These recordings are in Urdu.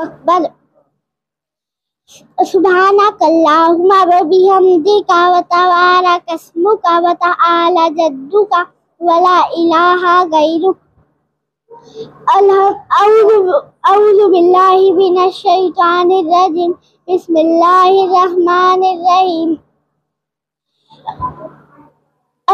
أكبر سبحانك اللهم وبحمدك وتبارك اسمك وتعالى جدك ولا إله غيرك. أعوذ بالله من الشيطان الرجيم. بسم الله الرحمن الرحيم.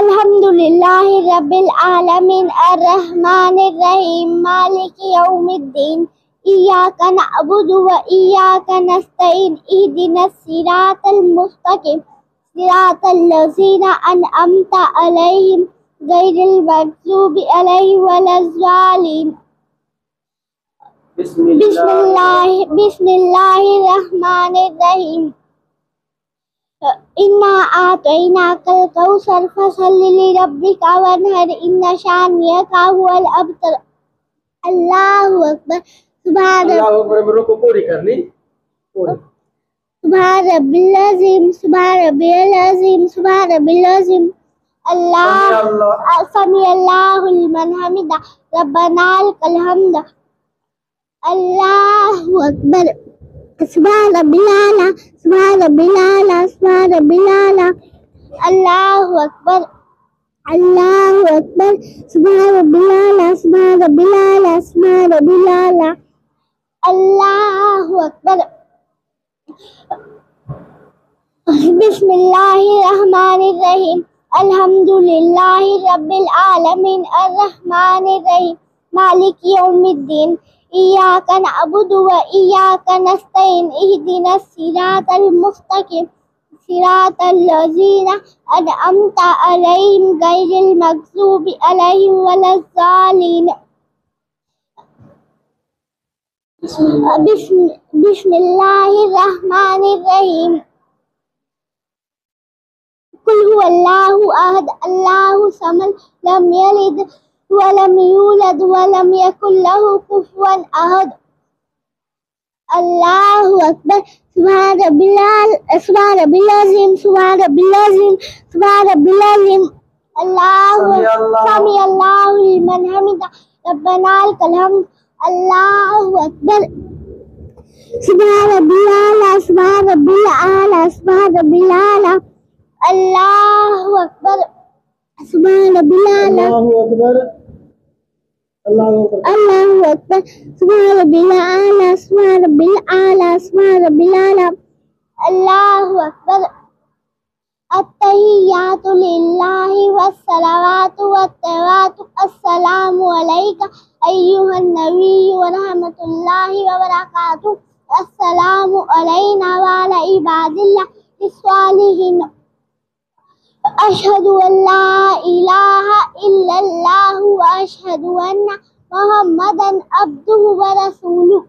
الحمد لله رب العالمين الرحمن الرحيم مالك يوم الدين إياك نعبد وإياك نستعين اهدنا الصراط المستقيم صراط الذين أنعمت عليهم غير المغضوب عليهم ولا الضالين. بسم الله الرحمن الرحيم. إنا أعطيناك الكوثر فصل لربك وانحر إن شانئك هو الأبتر. اللہ اکبر. سبحان ربی العظیم سبحان ربی العظیم سبحان ربی العظیم. اللہ سمیع اللہ لمن حمدہ ربنا لک الحمد. اللہ اکبر. سبحان ربی الاعلی سبحان ربی الاعلی سبحان ربی الاعلی. اللہ اکبر. اللہ اکبر. سبحان ربی الاعلی سبحان ربی الاعلی سبحان ربی الاعلی. اللہ اکبر. بسم اللہ الرحمن الرحیم. الحمد للہ رب العالمین الرحمن الرحیم مالک یوم الدین إياك نعبد وإياك نستعين اهدنا الصراط المستقيم صراط الذين أنعمت عليهم غير المغضوب عليهم ولا الضالين. بسم الله الرحمن الرحيم. قل هو الله أحد الله الصمد لم يلد ولم يولد ولم يكن له كفوا أحد. الله أكبر. سبحان ربي العظيم سبحان ربي العظيم سبحان ربي العظيم. الله سمع الله لمن حمده ربنا لك الحمد. الله أكبر. سبحان ربي الأعلى سبحان ربي الأعلى سبحان ربي الأعلى. الله أكبر. سبحان ربي الأعلى. الله أكبر. الله أكبر. سبحان ربي الأعلى سبحان ربي الأعلى سبحان ربي الأعلى. الله أكبر. التحيات لله والصلوات والطيبات السلام عليك أيها النبي ورحمة الله وبركاته. السلام علينا وعلى عباد الله الصالحين. أشهد أن لا إله إلا الله وأشهد أن محمدا عبده ورسوله.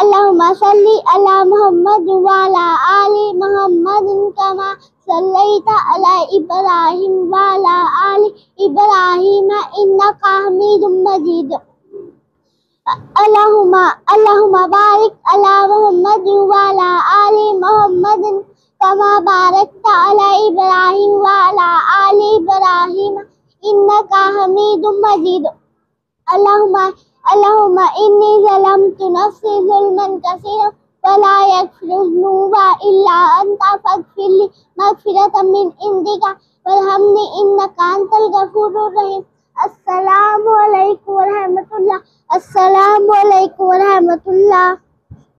اللهم صل على محمد وعلى آل محمد كما صليت على إبراهيم وعلى آل إبراهيم إنك حميد مجيد. اللهم بارك على محمد وعلى آل محمد كما باركت على إبراهيم وعلى آل إبراهيم إنك حميد مجيد. اللهم إني ظلمت نفسي ظلما كثيرا ولا يغفر الذنوب إلا أنت فاغفر لي مغفرة من عندك وارحمني إنك أنت الغفور الرحيم. السلام علیکم ورحمۃ اللہ. السلام علیکم ورحمۃ اللہ.